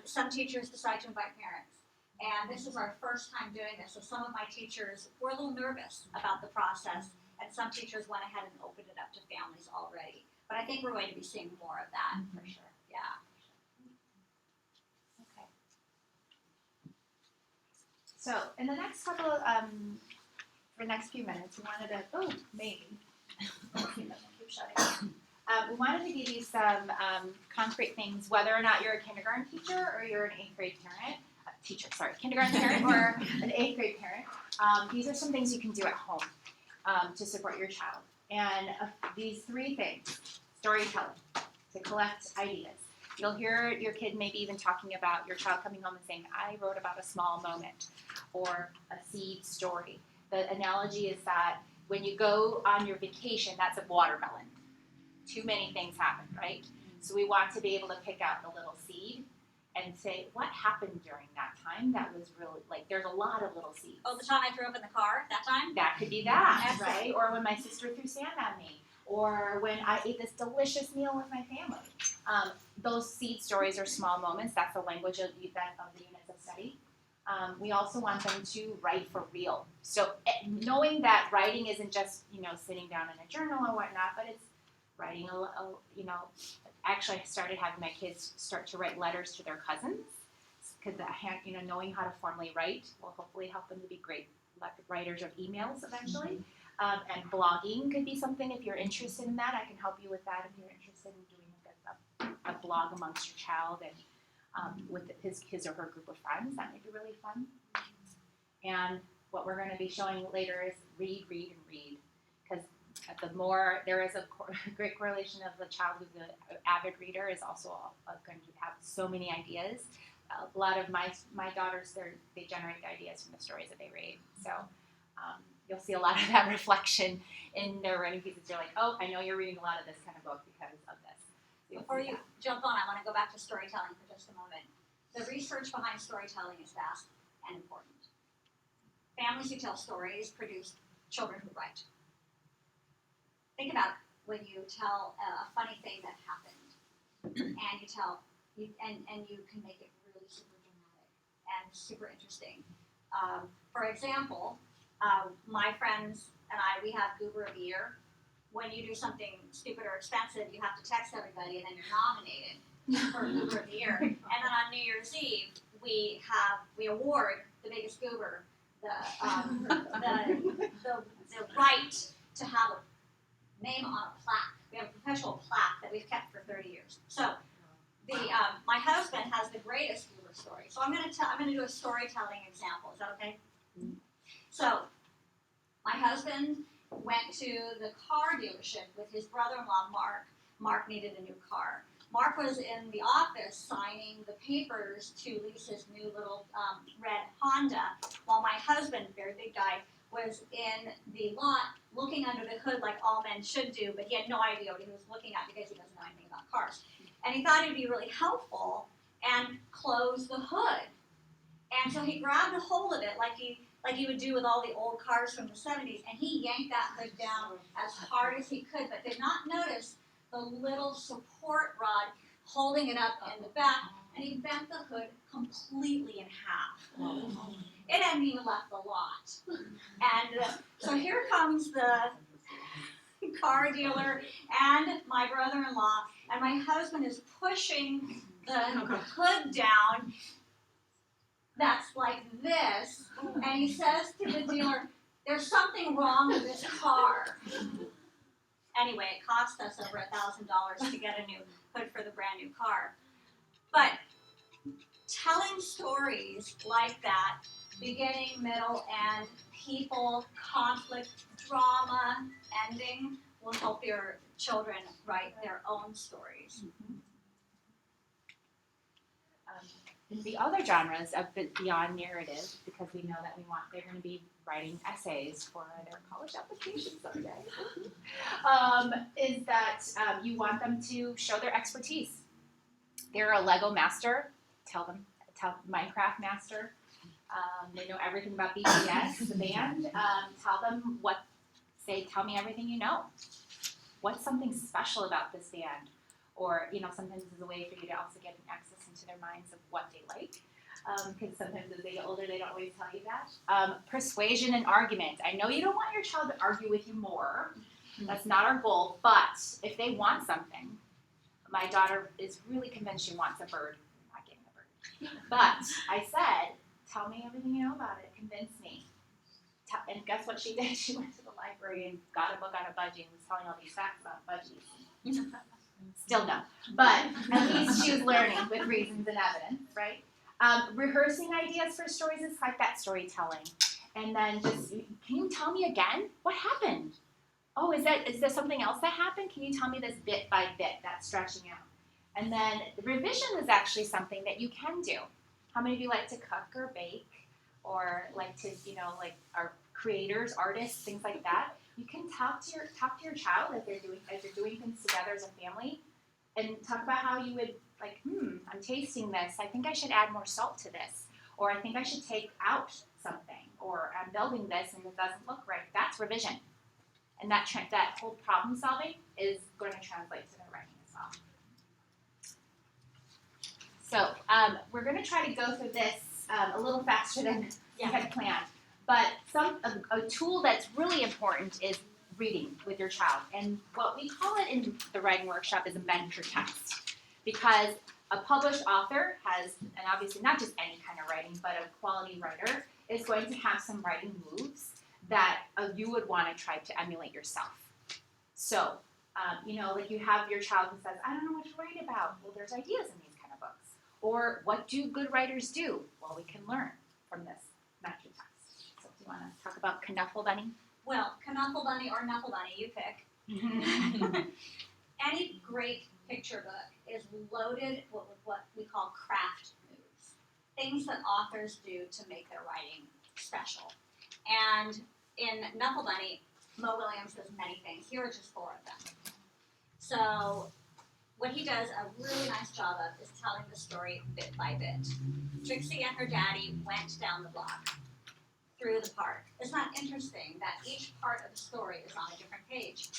Some teachers decide to invite parents, and this is our first time doing this, so some of my teachers were a little nervous about the process, and some teachers went ahead and opened it up to families already. But I think we're going to be seeing more of that. For sure. Yeah. Okay. So in the next couple, for the next few minutes, we wanted to, keep shutting. We wanted to give you some concrete things, whether or not you're a kindergarten teacher or you're an 8th grade parent, kindergarten parent or an 8th grade parent. These are some things you can do at home to support your child. And these 3 things: storytelling, to collect ideas. You'll hear your kid maybe even talking about your child coming home and saying, I wrote about a small moment or a seed story. The analogy is that when you go on your vacation, that's a watermelon. Too many things happen, right? So we want to be able to pick out the little seed and say, what happened during that time that was really, like, there's a lot of little seeds. Oh, the time I threw up in the car that time? That could be that, Excellent. right? Or when my sister threw sand at me. Or when I ate this delicious meal with my family. Those seed stories are small moments. That's the language of the units of study. We also want them to write for real. So knowing that writing isn't just, sitting down in a journal or whatnot, but it's writing actually I started having my kids start to write letters to their cousins, because knowing how to formally write will hopefully help them to be great writers of emails eventually. And blogging could be something if you're interested in that. I can help you with that if you're interested in doing a blog amongst your child and with his or her group of friends. That may be really fun. And what we're going to be showing later is read, because there is a great correlation of the child who's an avid reader is also going to have so many ideas. A lot of my daughters, they generate the ideas from the stories that they read. So you'll see a lot of that reflection in their writing pieces. You're like, oh, I know you're reading a lot of this kind of book because of this. So Before you jump on, I want to go back to storytelling for just a moment. The research behind storytelling is vast and important. Families who tell stories produce children who write. Think about when you tell a funny thing that happened, and you can make it really super dramatic and super interesting. For example, my friends and we have Goober of the Year. When you do something stupid or expensive, you have to text everybody, and then you're nominated for Goober of the Year. And then on New Year's Eve, we award the biggest goober the right to have a name on a plaque. We have a perpetual plaque that we've kept for 30 years. So my husband has the greatest goober story. So I'm going to do a storytelling example. Is that okay? Mm-hmm. So my husband went to the car dealership with his brother-in-law, Mark. Mark needed a new car. Mark was in the office signing the papers to lease his new little red Honda, while my husband, very big guy, was in the lot looking under the hood like all men should do, but he had no idea what he was looking at because he doesn't know anything about cars. And he thought it would be really helpful and close the hood. And so he grabbed a hold of it like he would do with all the old cars from the 70s, and he yanked that hood down as hard as he could, but did not notice the little support rod holding it up in the back, and he bent the hood completely in half. It hadn't even left the lot. And so here comes the car dealer and my brother-in-law, and my husband is pushing the hood down that's like this, and he says to the dealer, there's something wrong with this car. Anyway, it cost us over $1,000 to get a new hood for the brand new car. But telling stories like that, beginning, middle, end, people, conflict, drama, ending, will help your children write their own stories. In the other genres of beyond narrative, because we know that they're going to be writing essays for their college applications someday, is that you want them to show their expertise. They're a Lego master. Tell Minecraft master. They know everything about BTS, the band. Tell them tell me everything you know. What's something special about this band? Or, sometimes it's a way for you to also get an access into their minds of what they like. Because sometimes as they get older, they don't always tell you that. Persuasion and argument. I know you don't want your child to argue with you more. That's not our goal. But if they want something, my daughter is really convinced she wants a bird. I'm not getting a bird. But I said, tell me everything you know about it. Convince me. And guess what she did? She went to the library and got a book on a budgie and was telling all these facts about budgies. Still no. But at least she was learning with reasons and evidence, right? Rehearsing ideas for stories is like that storytelling. And then just, can you tell me again? What happened? Oh, is there something else that happened? Can you tell me this bit by bit, that stretching out? And then revision is actually something that you can do. How many of you like to cook or bake? Or like to, are creators, artists, things like that? You can talk to your child as you're doing things together as a family, and talk about how you would I'm tasting this. I think I should add more salt to this, or I think I should take out something, or I'm building this and it doesn't look right. That's revision, and that whole problem solving is going to translate to their writing as well. So we're going to try to go through this a little faster than we had planned. But a tool that's really important is reading with your child. And what we call it in the writing workshop is a mentor text. Because a published author has, and obviously not just any kind of writing, but a quality writer is going to have some writing moves that you would want to try to emulate yourself. So, you have your child who says, I don't know what to write about. Well, there's ideas in these kind of books. Or what do good writers do? Well, we can learn from this mentor text. So do you want to talk about Knuffle Bunny? Well, Knuffle Bunny or Knuffle Bunny, you pick. Any great picture book is loaded with what we call craft moves. Things that authors do to make their writing special. And in Knuffle Bunny, Mo Williams does many things. Here are just 4 of them. So what he does a really nice job of is telling the story bit by bit. Trixie and her daddy went down the block through the park. Isn't that interesting that each part of the story is on a different page?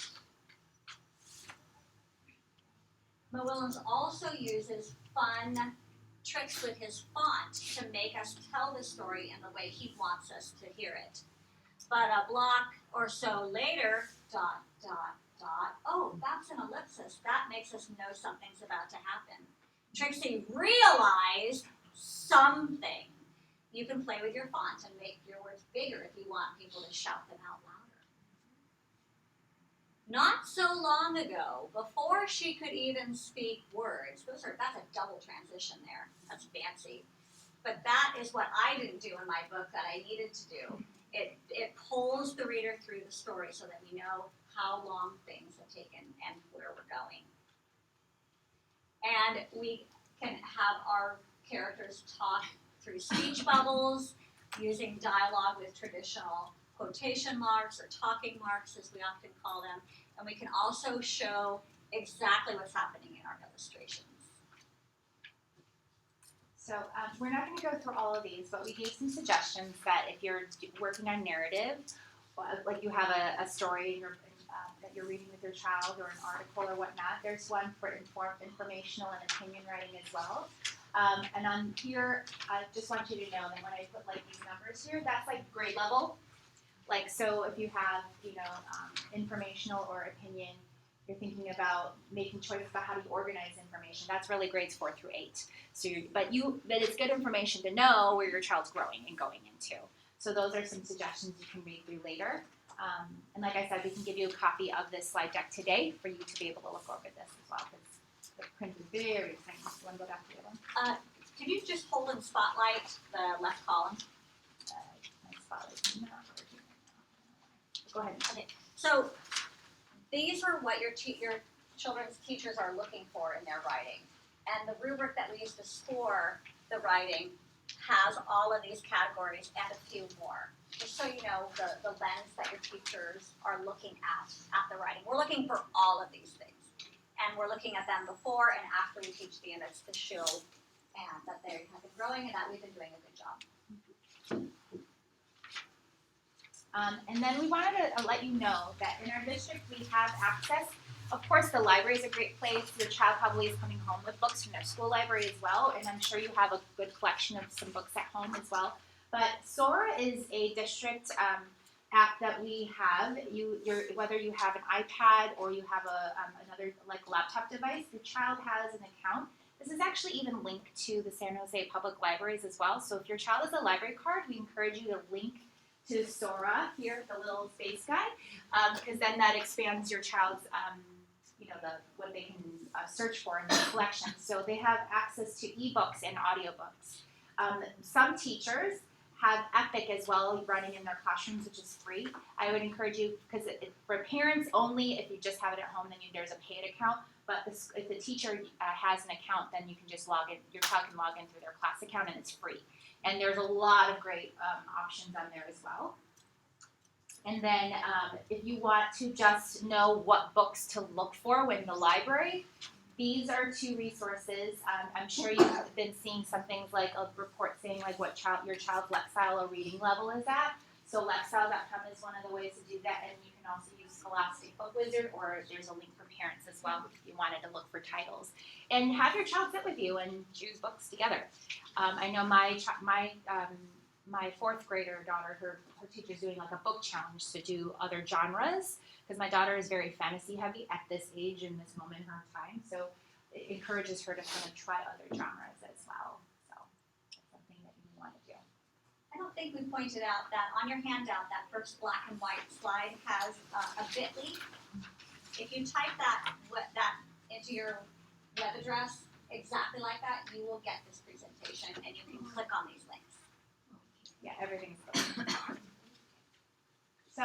Mo Willems also uses fun tricks with his font to make us tell the story in the way he wants us to hear it. But a block or so later, ... Oh, that's an ellipsis. That makes us know something's about to happen. Trixie realized something. You can play with your font and make your words bigger if you want people to shout them out louder. Not so long ago, before she could even speak words, that's a double transition there. That's fancy. But that is what I didn't do in my book that I needed to do. It pulls the reader through the story so that we know how long things have taken and where we're going. And we can have our characters talk through speech bubbles, using dialogue with traditional quotation marks or talking marks, as we often call them. And we can also show exactly what's happening in our illustrations. So we're not going to go through all of these, but we gave some suggestions that if you're working on narrative, like you have a story that you're reading with your child or an article or whatnot, there's one for informational and opinion writing as well. And on here, I just want you to know that when I put these numbers here, that's grade level. So if you have, informational or opinion, you're thinking about making choices about how to organize information. That's really grades 4 through 8. So, but it's good information to know where your child's growing and going into. So those are some suggestions you can read through later. And like I said, we can give you a copy of this slide deck today for you to be able to look over this as well, because the like printed very tiny. You want to go back to the other one? Can you just hold and spotlight the left column? My spotlight's not working right now. Go ahead. So these are what your children's teachers are looking for in their writing. And the rubric that we use to score the writing has all of these categories and a few more. Just so you know the lens that your teachers are looking at the writing. We're looking for all of these things. And we're looking at them before and after we teach the units to show that they have been growing and that we've been doing a good job. And then we wanted to let you know that in our district we have access. Of course, the library is a great place. Your child probably is coming home with books from their school library as well, and I'm sure you have a good collection of some books at home as well. But Sora is a district app that we have. Whether you have an iPad or you have another like laptop device, your child has an account. This is actually even linked to the San Jose Public Libraries as well. So if your child has a library card, we encourage you to link to Sora here, the little space guy, because then that expands your child's, what they can search for in the collection. So they have access to ebooks and audiobooks. Some teachers have Epic as well running in their classrooms, which is free. I would encourage you, because for parents only, if you just have it at home, then there's a paid account. But if the teacher has an account, then you can just log in. Your child can log in through their class account, and it's free. And there's a lot of great options on there as well. And then if you want to just know what books to look for when in the library, these are two resources. I'm sure you've been seeing some things like a report saying like what your child's Lexile or reading level is at. So Lexile.com is one of the ways to do that, and you can also use Scholastic Book Wizard, or there's a link for parents as well if you wanted to look for titles. And have your child sit with you and choose books together. I know my fourth grader daughter, her teacher's doing like a book challenge to do other genres, because my daughter is very fantasy heavy at this age in this moment in her time. So it encourages her to kind of try other genres as well. So it's something that you want to do. I don't think we pointed out that on your handout, that first black and white slide has a bit.ly. If you type that into your web address, exactly like that, you will get this presentation and you can click on these links. Yeah, everything's good. So,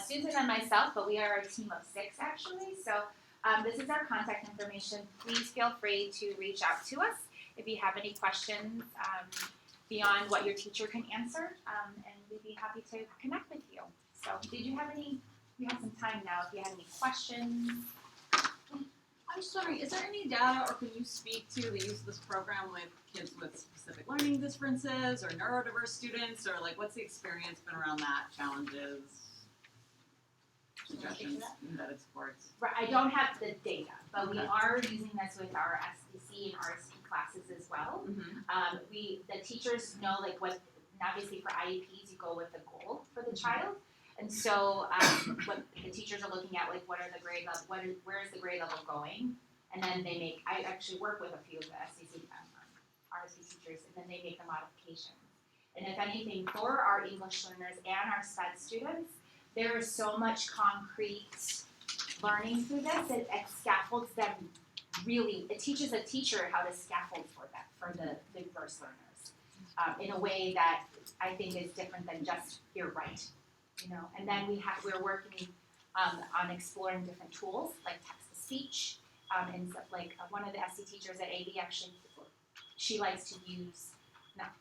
Susan and myself, but we are a team of 6 actually. So this is our contact information. Please feel free to reach out to us if you have any questions beyond what your teacher can answer, and we'd be happy to connect with you. So did you have any, we have some time now, if you had any questions. I'm just wondering, is there any data or can you speak to the use of this program with kids with specific learning differences or neurodiverse students, or like what's the experience been around that, challenges, suggestions, embedded supports? Right, I don't have the data, but we are using this with our SDC and RSP classes as well. Mm-hmm. The teachers know like what, obviously for IEPs you go with the goal for the child. And so what the teachers are looking at, like what are the grade level, where is the grade level going? And then I actually work with a few of the SDC, RSP teachers, and then they make the modifications. And if anything, for our English learners and our SPED students, there is so much concrete learning through this, it scaffolds them really, it teaches a teacher how to scaffold for them, for the diverse learners, in a way that I think is different than just you're right. And then we're working on exploring different tools like text-to-speech, and stuff like one of the SC teachers at AD actually, she likes to use, not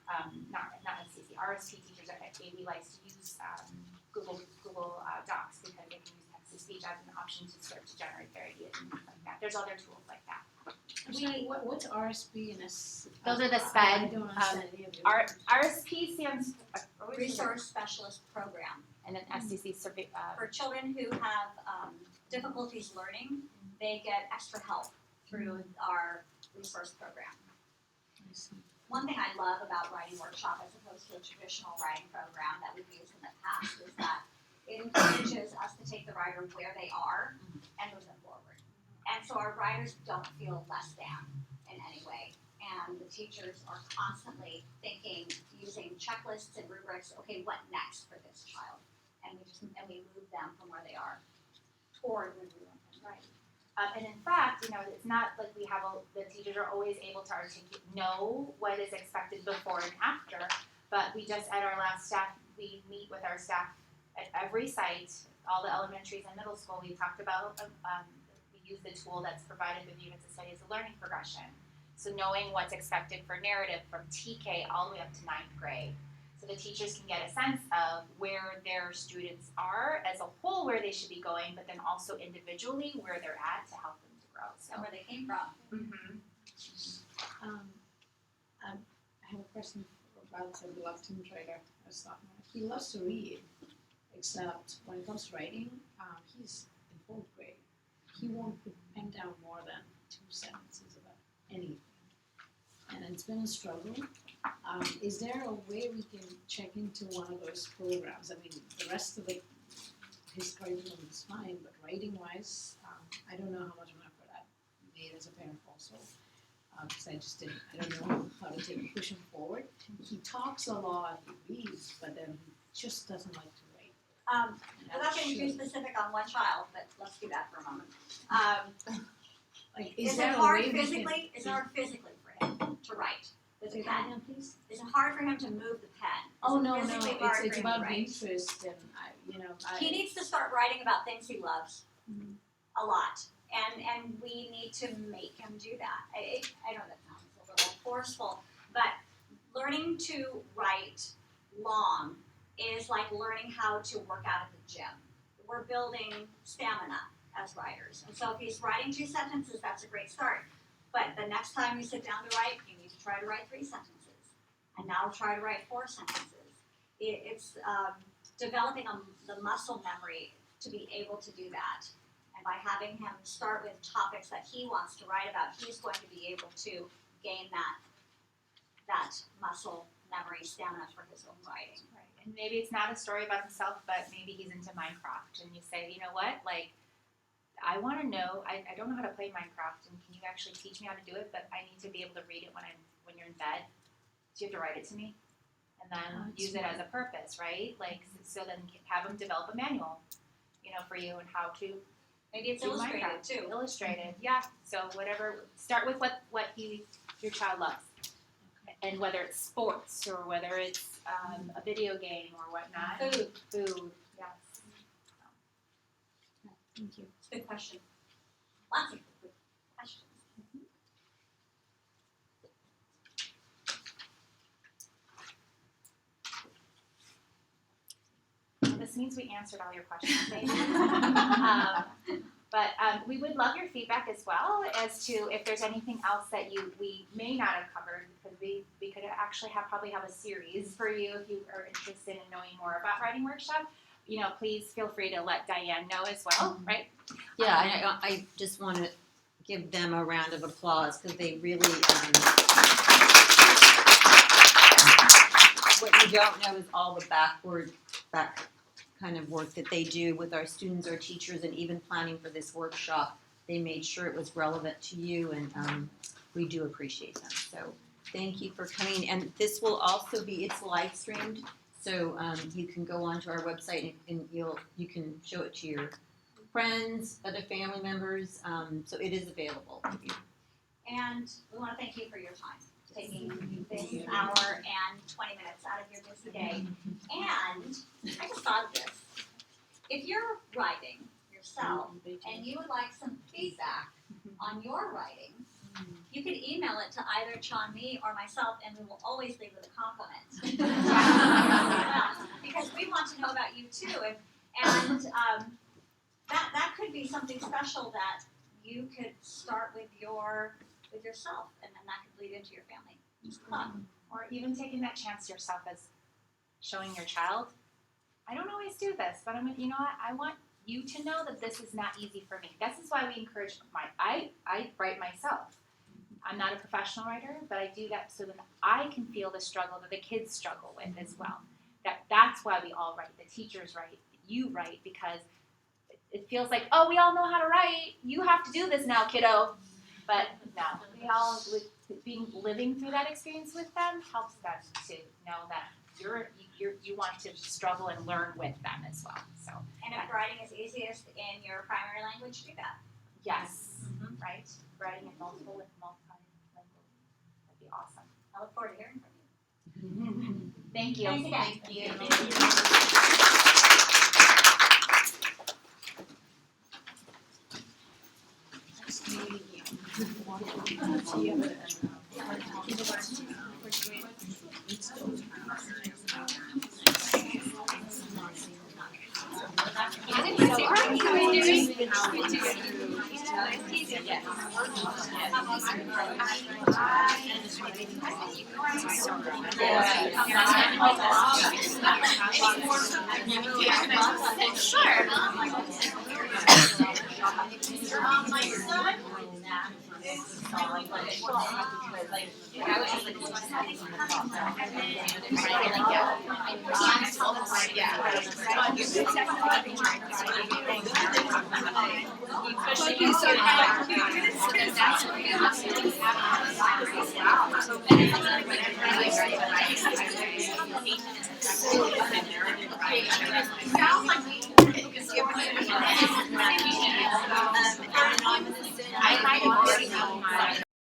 SCC, RSP teachers at AD likes to use Google Docs because they can use text-to-speech as an option to start to generate their ideas and things like that. There's other tools like that. I'm sorry, what's RSP and S? Those are the I SPED. don't understand any of it. RSP stands for Resource Specialist Program. and then SCC survey. For children who have difficulties learning, they get extra help through our resource program. I see. One thing I love about writing workshop as opposed to a traditional writing program that we've used in the past is that it encourages us to take the writer where they are and move them forward. And so our writers don't feel less than in any way. And the teachers are constantly thinking, using checklists and rubrics, okay, what next for this child? And we move them from where they are toward where we want them, right? And in fact, it's not like the teachers are always able to know what is expected before and after, but we just, at our last staff, we meet with our staff at every site, all the elementaries and middle school. We talked about, we use the tool that's provided with Units of Study as a learning progression. So knowing what's expected for narrative from TK all the way up to 9th grade. So the teachers can get a sense of where their students are as a whole, where they should be going, but then also individually where they're at to help them to grow. So And where they came from. mm-hmm. I have a question about the beloved Tim Trader. He loves to read, except when it comes to writing, he's in 4th grade. He won't put pen down more than 2 sentences about anything. And it's been a struggle. Is there a way we can check into one of those programs? I mean, the rest of his curriculum is fine, but writing-wise, I don't know how much of an effort I've made as a parent also. Because I don't know how to push him forward. He talks a lot, he reads, but then he just doesn't like to write. Without getting too specific on one child, but let's do that for a moment. Is Is there it a hard way we can? physically? Is it hard physically for him to write with a Say that pen? again, please. Is it hard for him to move the pen? Oh, Is it no, physically hard for it's him to about write? interest and He needs to start writing about things he loves a lot, and we need to make him do that. I know that sounds a little forceful, but learning to write long is like learning how to work out at the gym. We're building stamina as writers, and so if he's writing 2 sentences, that's a great start. But the next time you sit down to write, you need to try to write 3 sentences, and now try to write 4 sentences. It's developing the muscle memory to be able to do that. And by having him start with topics that he wants to write about, he's going to be able to gain that muscle memory stamina for his own writing. Right. And maybe it's not a story about himself, but maybe he's into Minecraft, and you say, you know what, like, I want to know, I don't know how to play Minecraft, and can you actually teach me how to do it, but I need to be able to read it when you're in bed, so you have to write it to me, and then use it as a purpose, right? Like, so then have them develop a manual, for you and how to Maybe it's do illustrated Minecraft. too. Illustrated, yeah. So whatever, start with what your child loves, and whether it's sports or whether it's a video game or whatnot. Food, yes. Thank you. It's a good question. Lots of good questions. This means we answered all your questions, Dave. But we would love your feedback as well as to if there's anything else that we may not have covered, because we could actually probably have a series for you if you are interested in knowing more about Writing Workshop. Please feel free to let Diane know as well, right? Yeah, I just want to give them a round of applause because they really, what you don't know is all the back kind of work that they do with our students, our teachers, and even planning for this workshop. They made sure it was relevant to you, and we do appreciate them. So thank you for coming. And this will also it's live streamed, so you can go onto our website and you can show it to your friends, other family members. So it is available. And we want to thank you for your time, taking this hour and 20 minutes out of your busy day. And I just thought of this. If you're writing yourself and you would like some feedback on your writing, you could email it to either Chanmi or myself, and we will always leave with a compliment. Because we want to know about you too. And that could be something special that you could start with yourself, and then that could bleed into your family. It's fun. Or even taking that chance yourself as showing your child, I don't always do this, but I want you to know that this is not easy for me. This is why we encourage I write myself. I'm not a professional writer, but I do that so that I can feel the struggle that the kids struggle with as well. That's why we all write. The teachers write. You write because it feels like, oh, we all know how to write. You have to do this now, kiddo. But no, we all, living through that experience with them helps them to know that you want to struggle and learn with them as well. So. And if writing is easiest in your primary language, do that. Yes, right? Writing it multiple with multilingual. That'd be awesome. I look forward to hearing from you. Thank you. Thanks again. Thank you. Especially